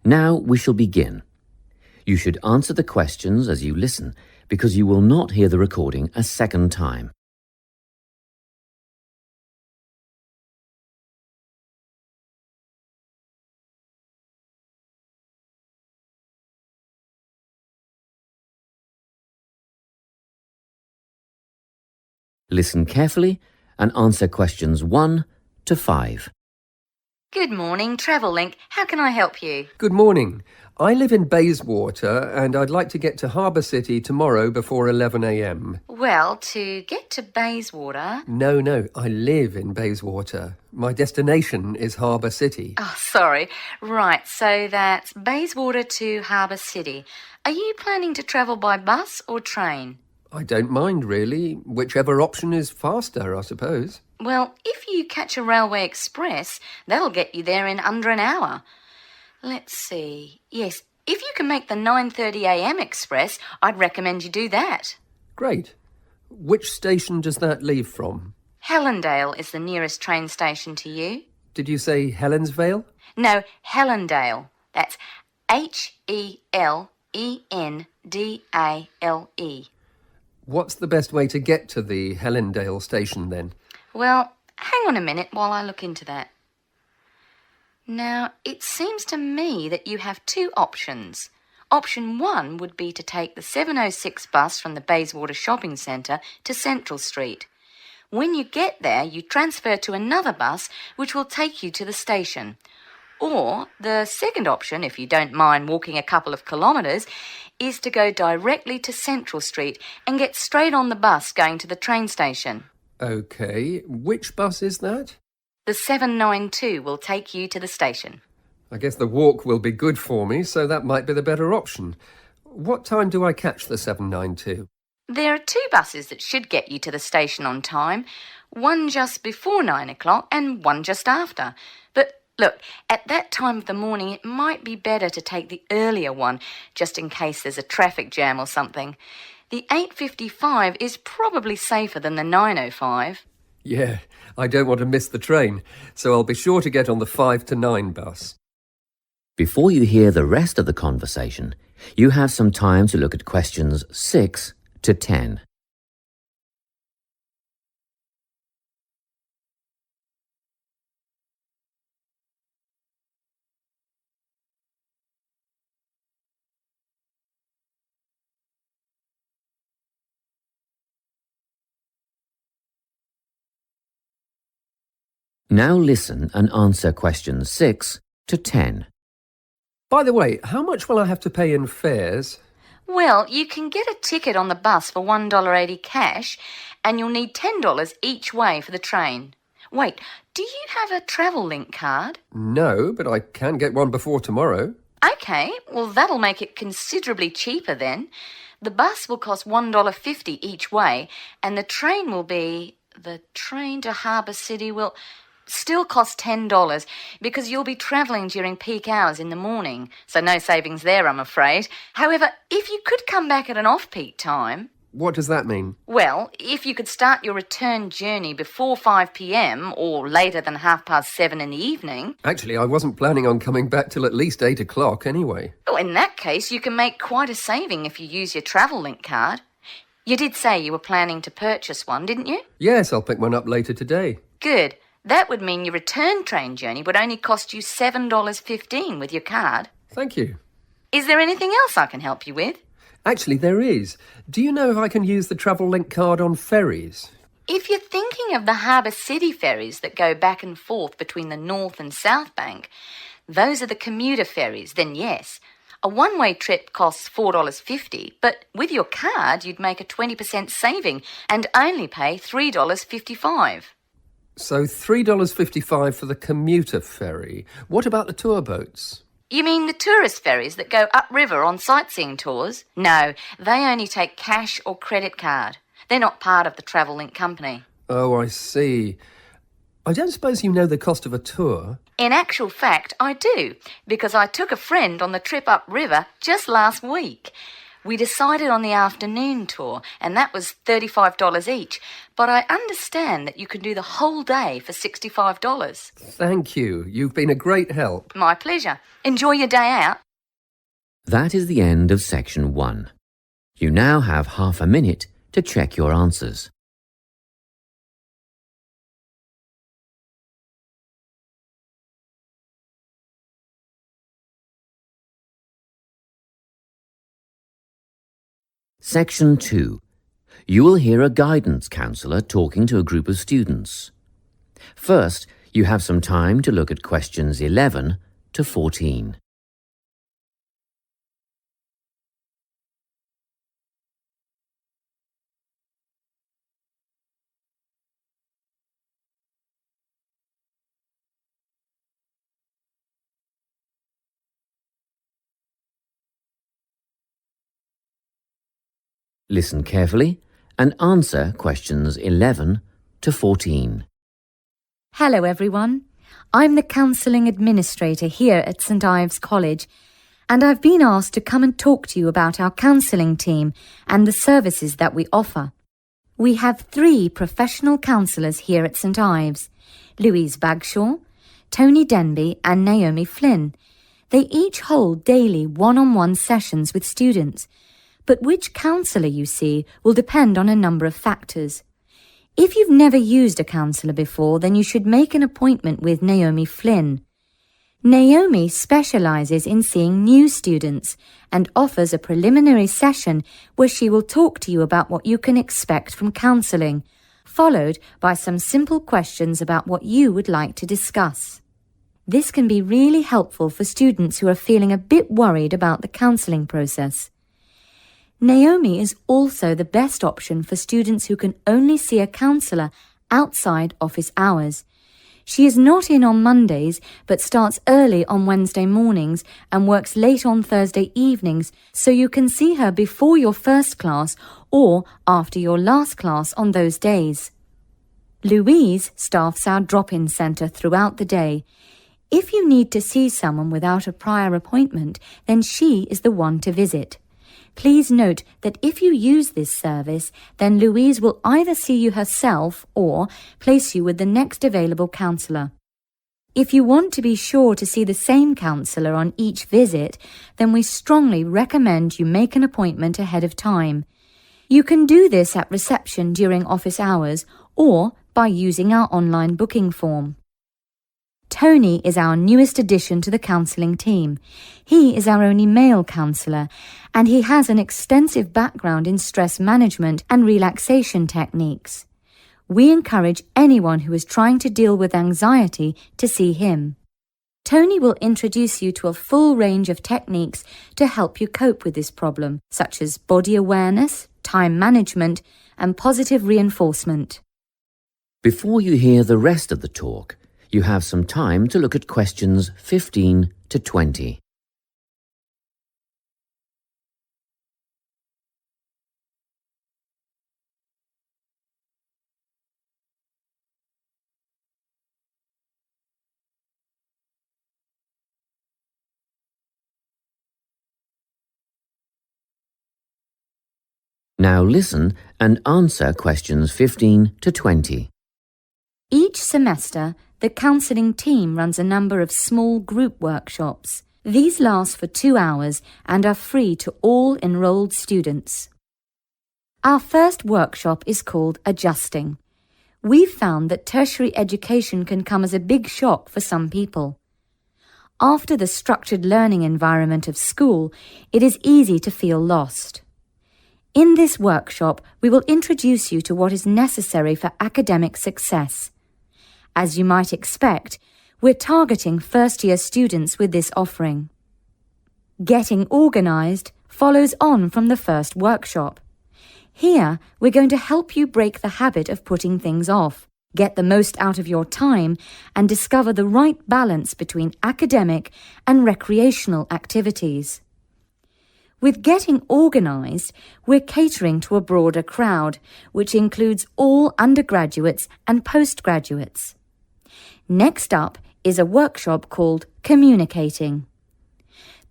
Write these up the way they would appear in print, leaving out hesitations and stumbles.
Now we shall begin. You should answer the questions as you listen, because you will not hear the recording a second time. Listen carefully and answer questions 1 to 5. Good morning, Travel-Link. How can I help you? Good morning. I live in Bayswater and I'd like to get to Harbour City tomorrow before 11 a.m. Well, to get to Bayswater... No, I live in Bayswater. My destination is Harbour City. Oh, sorry. Right, so that's Bayswater to Harbour City. Are you planning to travel by bus or train? I don't mind, really. Whichever option is faster, I suppose. Well, if you catch a railway express, that'll get you there in under an hour. Let's see. Yes, if you can make the 9:30 a.m. express, I'd recommend you do that. Great. Which station does that leave from? Helendale is the nearest train station to you. Did you say Helensvale? No, Helendale. That's Helendale. What's the best way to get to the Helendale station then? Well, hang on a minute while I look into that. Now, it seems to me that you have two options. Option 1 would be to take the 7:06 bus from the Bayswater Shopping Centre to Central Street. When you get there, you transfer to another bus which will take you to the station. Or the second option, if you don't mind walking a couple of kilometres, is to go directly to Central Street and get straight on the bus going to the train station. OK. Which bus is that? The 792 will take you to the station. I guess the walk will be good for me, so that might be the better option. What time do I catch the 792? There are two buses that should get you to the station on time, one just before 9 o'clock and one just after. But look, at that time of the morning, it might be better to take the earlier one, just in case there's a traffic jam or something. The 8:55 is probably safer than the 9:05. Yeah, I don't want to miss the train, so I'll be sure to get on the 5 to 9 bus. Before you hear the rest of the conversation, you have some time to look at questions 6 to 10. Now listen and answer questions 6 to 10. By the way, how much will I have to pay in fares? Well, you can get a ticket on the bus for $1.80 cash, and you'll need $10 each way for the train. Wait, do you have a Travel-Link card? No, but I can get one before tomorrow. OK, well, that'll make it considerably cheaper then. The bus will cost $1.50 each way, and the train will be... The train to Harbour City will still cost $10 because you'll be travelling during peak hours in the morning, so no savings there, I'm afraid. However, if you could come back at an off-peak time... What does that mean? Well, if you could start your return journey before 5 p.m. or later than 7:30 in the evening... Actually, I wasn't planning on coming back till at least 8 o'clock anyway. Oh, in that case, you can make quite a saving if you use your Travel-Link card. You did say you were planning to purchase one, didn't you? Yes, I'll pick one up later today. Good. That would mean your return train journey would only cost you $7.15 with your card. Thank you. Is there anything else I can help you with? Actually, there is. Do you know if I can use the Travel-Link card on ferries? If you're thinking of the Harbour City ferries that go back and forth between the North and South Bank, those are the commuter ferries, then yes. A one-way trip costs $4.50, but with your card you'd make a 20% saving and only pay $3.55. So $3.55 for the commuter ferry. What about the tour boats? You mean the tourist ferries that go upriver on sightseeing tours? No, they only take cash or credit card. They're not part of the Travel-Link company. Oh, I see. I don't suppose you know the cost of a tour? In actual fact, I do, because I took a friend on the trip upriver just last week. We decided on the afternoon tour, and that was $35 each, but I understand that you can do the whole day for $65. Thank you. You've been a great help. My pleasure. Enjoy your day out. That is the end of section 1. You now have half a minute to check your answers. Section 2. You will hear a guidance counsellor talking to a group of students. First, you have some time to look at questions 11 to 14. Listen carefully and answer questions 11 to 14. Hello everyone. I'm the Counselling Administrator here at St Ives College, and I've been asked to come and talk to you about our counselling team and the services that we offer. We have 3 professional counsellors here at St Ives: Louise Bagshaw, Tony Denby and Naomi Flynn. They each hold daily one-on-one sessions with students, but which counsellor you see will depend on a number of factors. If you've never used a counsellor before, then you should make an appointment with Naomi Flynn. Naomi specialises in seeing new students and offers a preliminary session where she will talk to you about what you can expect from counselling, followed by some simple questions about what you would like to discuss. This can be really helpful for students who are feeling a bit worried about the counselling process. Naomi is also the best option for students who can only see a counsellor outside office hours. She is not in on Mondays, but starts early on Wednesday mornings and works late on Thursday evenings, so you can see her before your first class or after your last class on those days. Louise staffs our drop-in centre throughout the day. If you need to see someone without a prior appointment, then she is the one to visit. Please note that if you use this service, then Louise will either see you herself or place you with the next available counsellor. If you want to be sure to see the same counsellor on each visit, then we strongly recommend you make an appointment ahead of time. You can do this at reception during office hours or by using our online booking form. Tony is our newest addition to the counselling team. He is our only male counsellor, and he has an extensive background in stress management and relaxation techniques. We encourage anyone who is trying to deal with anxiety to see him. Tony will introduce you to a full range of techniques to help you cope with this problem, such as body awareness, time management, and positive reinforcement. Before you hear the rest of the talk, you have some time to look at questions 15 to 20. Now listen and answer questions 15 to 20. Each semester, the counselling team runs a number of small group workshops. These last for 2 hours and are free to all enrolled students. Our first workshop is called Adjusting. We've found that tertiary education can come as a big shock for some people. After the structured learning environment of school, it is easy to feel lost. In this workshop, we will introduce you to what is necessary for academic success. As you might expect, we're targeting first-year students with this offering. Getting organised follows on from the first workshop. Here, we're going to help you break the habit of putting things off, get the most out of your time, and discover the right balance between academic and recreational activities. With Getting Organised, we're catering to a broader crowd, which includes all undergraduates and postgraduates. Next up is a workshop called Communicating.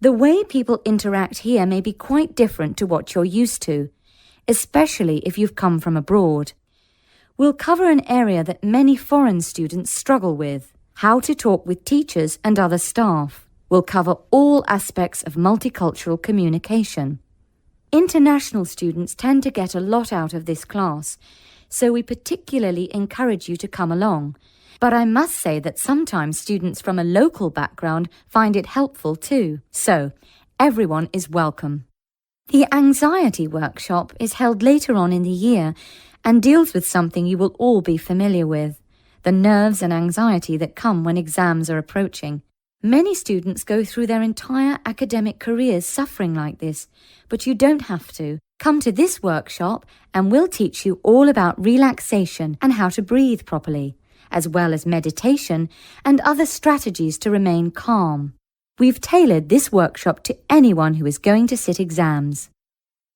The way people interact here may be quite different to what you're used to, especially if you've come from abroad. We'll cover an area that many foreign students struggle with: how to talk with teachers and other staff. We'll cover all aspects of multicultural communication. International students tend to get a lot out of this class, so we particularly encourage you to come along. But I must say that sometimes students from a local background find it helpful too. So, everyone is welcome. The anxiety workshop is held later on in the year and deals with something you will all be familiar with: the nerves and anxiety that come when exams are approaching. Many students go through their entire academic careers suffering like this, but you don't have to. Come to this workshop and we'll teach you all about relaxation and how to breathe properly, as well as meditation and other strategies to remain calm. We've tailored this workshop to anyone who is going to sit exams.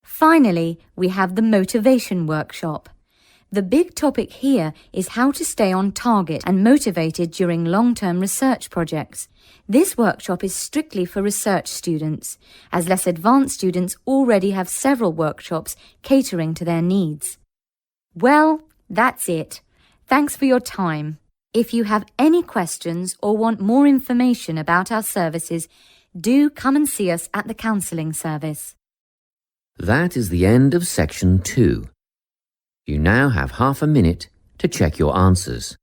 Finally, we have the motivation workshop. The big topic here is how to stay on target and motivated during long-term research projects. This workshop is strictly for research students, as less advanced students already have several workshops catering to their needs. Well, that's it. Thanks for your time. If you have any questions or want more information about our services, do come and see us at the counselling service. That is the end of section 2. You now have half a minute to check your answers.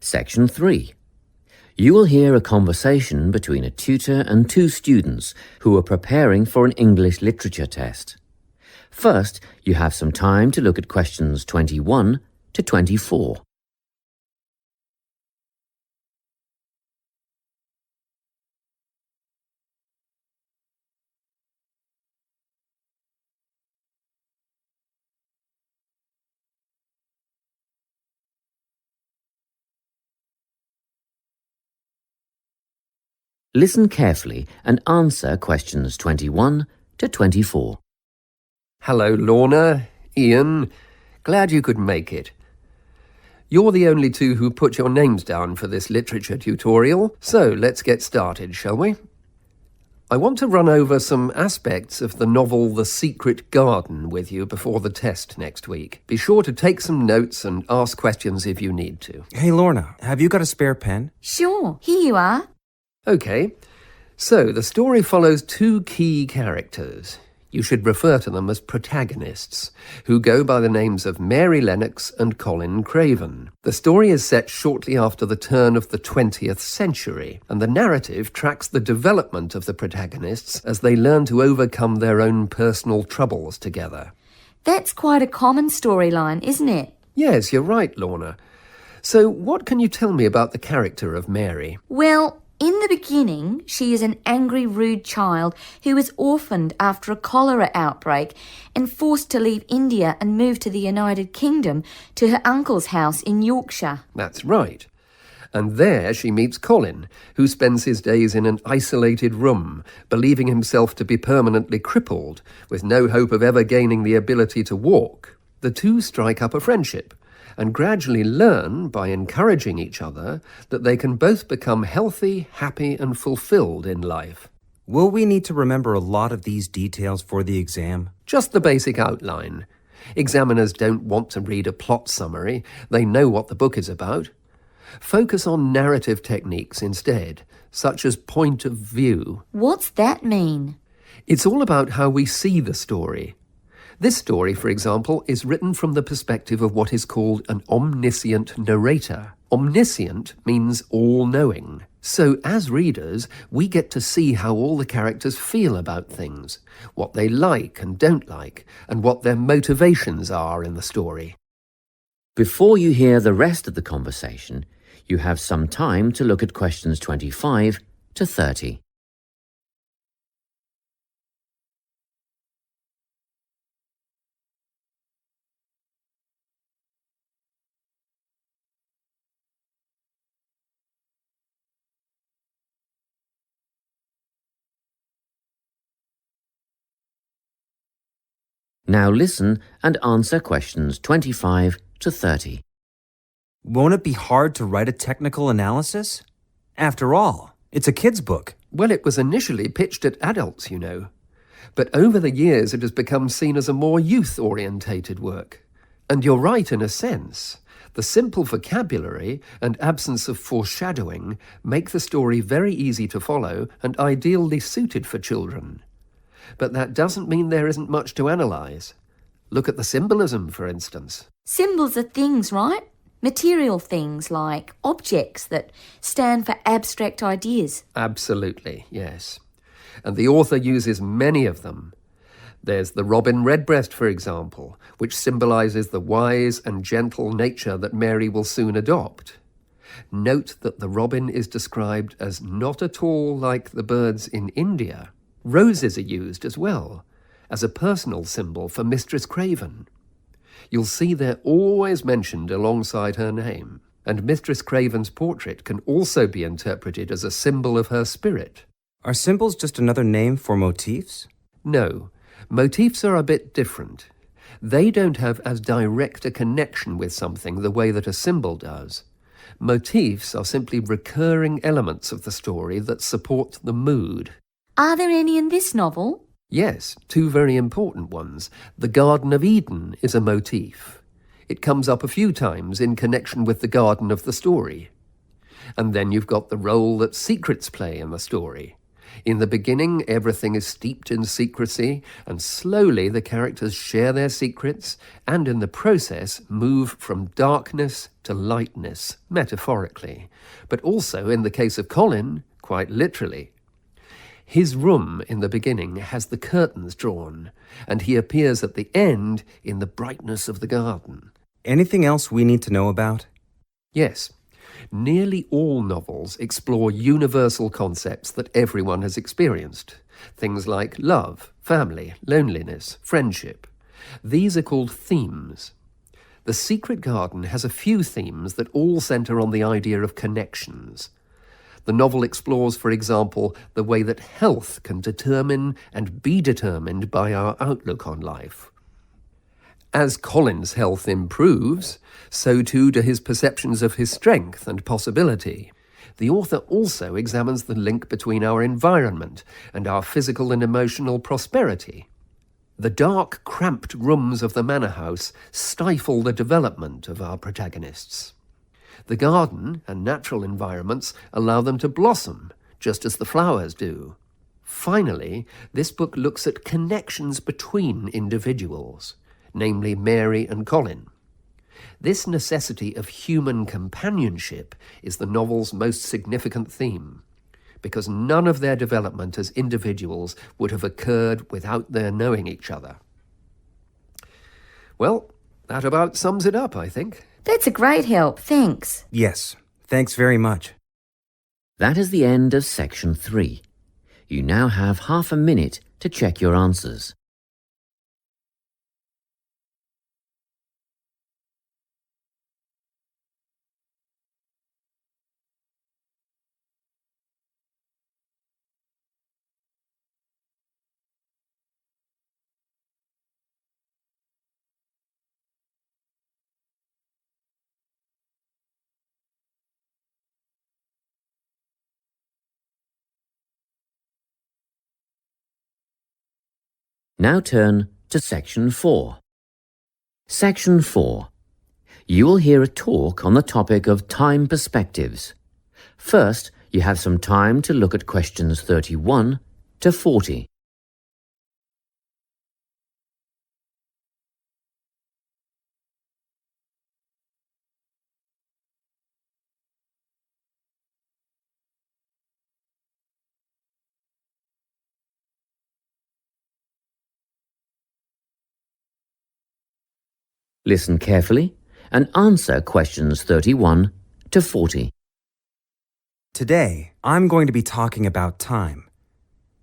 Section 3. You will hear a conversation between a tutor and two students who are preparing for an English literature test. First, you have some time to look at questions 21 to 24. Listen carefully and answer questions 21 to 24. Hello, Lorna, Ian. Glad you could make it. You're the only two who put your names down for this literature tutorial, so let's get started, shall we? I want to run over some aspects of the novel The Secret Garden with you before the test next week. Be sure to take some notes and ask questions if you need to. Hey, Lorna, have you got a spare pen? Sure, here you are. Okay, so the story follows two key characters. You should refer to them as protagonists, who go by the names of Mary Lennox and Colin Craven. The story is set shortly after the turn of the 20th century, and the narrative tracks the development of the protagonists as they learn to overcome their own personal troubles together. That's quite a common storyline, isn't it? Yes, you're right, Lorna. So what can you tell me about the character of Mary? Well, in the beginning, she is an angry, rude child who was orphaned after a cholera outbreak and forced to leave India and move to the United Kingdom to her uncle's house in Yorkshire. That's right. And there she meets Colin, who spends his days in an isolated room, believing himself to be permanently crippled, with no hope of ever gaining the ability to walk. The two strike up a friendship, and gradually learn, by encouraging each other, that they can both become healthy, happy and fulfilled in life. Will we need to remember a lot of these details for the exam? Just the basic outline. Examiners don't want to read a plot summary. They know what the book is about. Focus on narrative techniques instead, such as point of view. What's that mean? It's all about how we see the story. This story, for example, is written from the perspective of what is called an omniscient narrator. Omniscient means all-knowing. So, as readers, we get to see how all the characters feel about things, what they like and don't like, and what their motivations are in the story. Before you hear the rest of the conversation, you have some time to look at questions 25 to 30. Now listen and answer questions 25 to 30. Won't it be hard to write a technical analysis? After all, it's a kid's book. Well, it was initially pitched at adults, you know. But over the years it has become seen as a more youth-orientated work. And you're right in a sense. The simple vocabulary and absence of foreshadowing make the story very easy to follow and ideally suited for children. But that doesn't mean there isn't much to analyse. Look at the symbolism, for instance. Symbols are things, right? Material things like objects that stand for abstract ideas. Absolutely, yes. And the author uses many of them. There's the robin redbreast, for example, which symbolises the wise and gentle nature that Mary will soon adopt. Note that the robin is described as not at all like the birds in India. Roses are used as well, as a personal symbol for Mistress Craven. You'll see they're always mentioned alongside her name, and Mistress Craven's portrait can also be interpreted as a symbol of her spirit. Are symbols just another name for motifs? No, motifs are a bit different. They don't have as direct a connection with something the way that a symbol does. Motifs are simply recurring elements of the story that support the mood. Are there any in this novel? Yes, two very important ones. The Garden of Eden is a motif. It comes up a few times in connection with the garden of the story. And then you've got the role that secrets play in the story. In the beginning, everything is steeped in secrecy, and slowly the characters share their secrets, and in the process move from darkness to lightness, metaphorically, but also, in the case of Colin, quite literally. His room in the beginning has the curtains drawn, and he appears at the end in the brightness of the garden. Anything else we need to know about? Yes. Nearly all novels explore universal concepts that everyone has experienced. Things like love, family, loneliness, friendship. These are called themes. The Secret Garden has a few themes that all centre on the idea of connections. The novel explores, for example, the way that health can determine and be determined by our outlook on life. As Colin's health improves, so too do his perceptions of his strength and possibility. The author also examines the link between our environment and our physical and emotional prosperity. The dark, cramped rooms of the manor house stifle the development of our protagonists. The garden and natural environments allow them to blossom, just as the flowers do. Finally, this book looks at connections between individuals, namely Mary and Colin. This necessity of human companionship is the novel's most significant theme, because none of their development as individuals would have occurred without their knowing each other. Well, that about sums it up, I think. That's a great help, thanks. Yes, thanks very much. That is the end of section 3. You now have half a minute to check your answers. Now turn to Section 4. Section 4. You will hear a talk on the topic of time perspectives. First, you have some time to look at questions 31 to 40. Listen carefully and answer questions 31 to 40. Today, I'm going to be talking about time.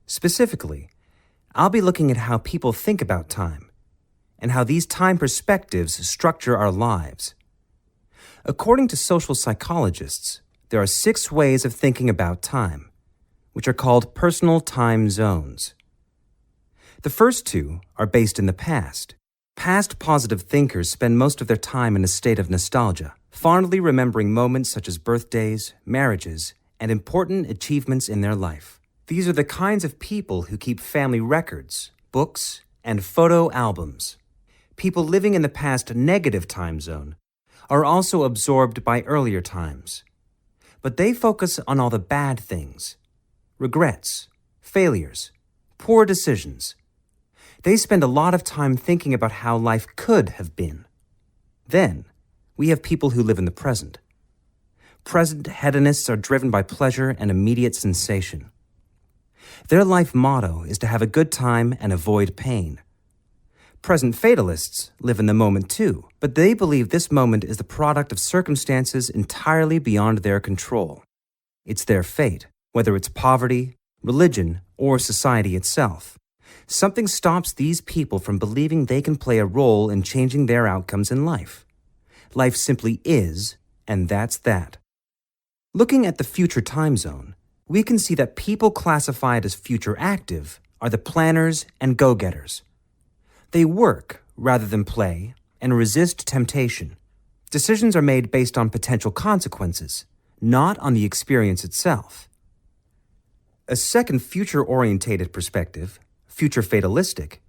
Specifically, I'll be looking at how people think about time and how these time perspectives structure our lives. According to social psychologists, there are 6 ways of thinking about time, which are called personal time zones. The first two are based in the past. Past positive thinkers spend most of their time in a state of nostalgia, fondly remembering moments such as birthdays, marriages, and important achievements in their life. These are the kinds of people who keep family records, books, and photo albums. People living in the past negative time zone are also absorbed by earlier times. But they focus on all the bad things, regrets, failures, poor decisions. They spend a lot of time thinking about how life could have been. Then, we have people who live in the present. Present hedonists are driven by pleasure and immediate sensation. Their life motto is to have a good time and avoid pain. Present fatalists live in the moment too, but they believe this moment is the product of circumstances entirely beyond their control. It's their fate, whether it's poverty, religion, or society itself. Something stops these people from believing they can play a role in changing their outcomes in life. Life simply is, and that's that. Looking at the future time zone, we can see that people classified as future active are the planners and go-getters. They work rather than play and resist temptation. Decisions are made based on potential consequences, not on the experience itself. A second future-orientated perspective, future fatalistic,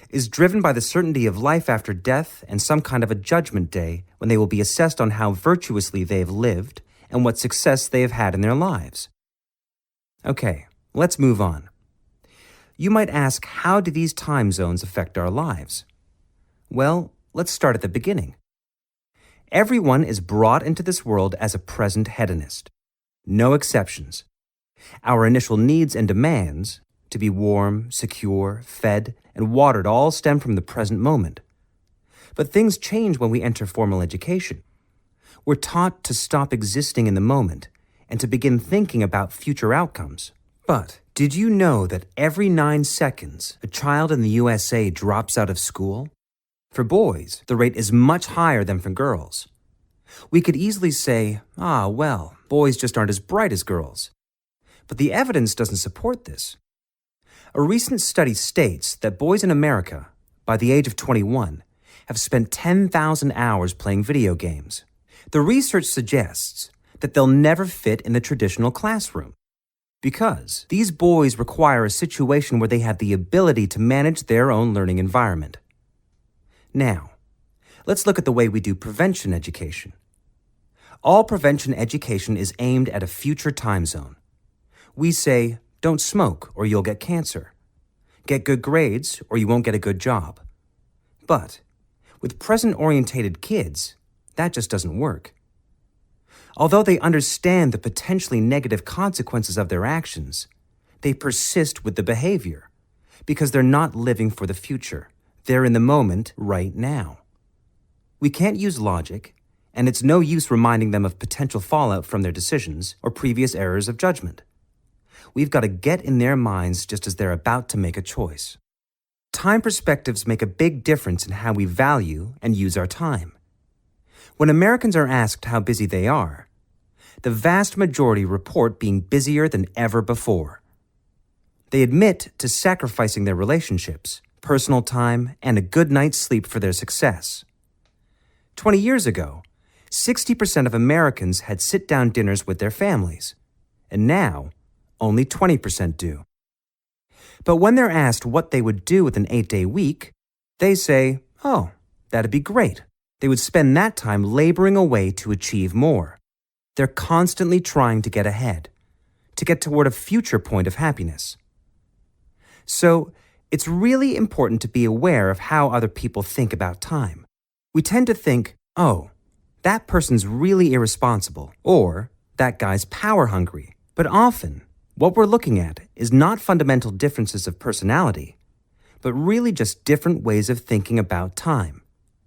is driven by the certainty of life after death and some kind of a judgment day when they will be assessed on how virtuously they have lived and what success they have had in their lives. Okay, let's move on. You might ask, how do these time zones affect our lives? Well, let's start at the beginning. Everyone is brought into this world as a present hedonist. No exceptions. Our initial needs and demands, to be warm, secure, fed, and watered, all stem from the present moment. But things change when we enter formal education. We're taught to stop existing in the moment and to begin thinking about future outcomes. But did you know that every 9 seconds, a child in the USA drops out of school? For boys, the rate is much higher than for girls. We could easily say, well, boys just aren't as bright as girls. But the evidence doesn't support this. A recent study states that boys in America, by the age of 21, have spent 10,000 hours playing video games. The research suggests that they'll never fit in the traditional classroom, because these boys require a situation where they have the ability to manage their own learning environment. Now, let's look at the way we do prevention education. All prevention education is aimed at a future time zone. We say, don't smoke or you'll get cancer. Get good grades or you won't get a good job. But with present-orientated kids, that just doesn't work. Although they understand the potentially negative consequences of their actions, they persist with the behavior because they're not living for the future. They're in the moment right now. We can't use logic, and it's no use reminding them of potential fallout from their decisions or previous errors of judgment. We've got to get in their minds just as they're about to make a choice. Time perspectives make a big difference in how we value and use our time. When Americans are asked how busy they are, the vast majority report being busier than ever before. They admit to sacrificing their relationships, personal time, and a good night's sleep for their success. 20 years ago, 60% of Americans had sit-down dinners with their families, and now only 20% do. But when they're asked what they would do with an 8-day week, they say, that'd be great. They would spend that time laboring away to achieve more. They're constantly trying to get ahead, to get toward a future point of happiness. So, it's really important to be aware of how other people think about time. We tend to think, that person's really irresponsible, or that guy's power hungry. But often, what we're looking at is not fundamental differences of personality, but really just different ways of thinking about time.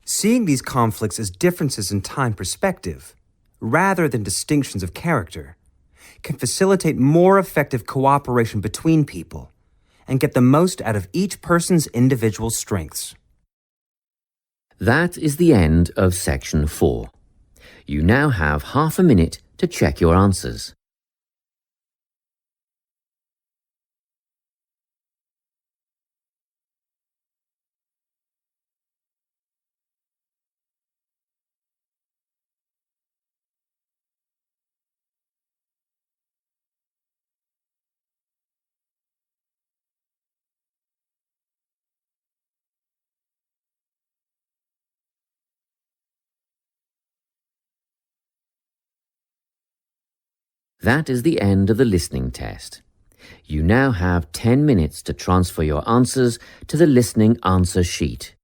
Seeing these conflicts as differences in time perspective, rather than distinctions of character, can facilitate more effective cooperation between people and get the most out of each person's individual strengths. That is the end of section 4. You now have half a minute to check your answers. That is the end of the listening test. You now have 10 minutes to transfer your answers to the listening answer sheet.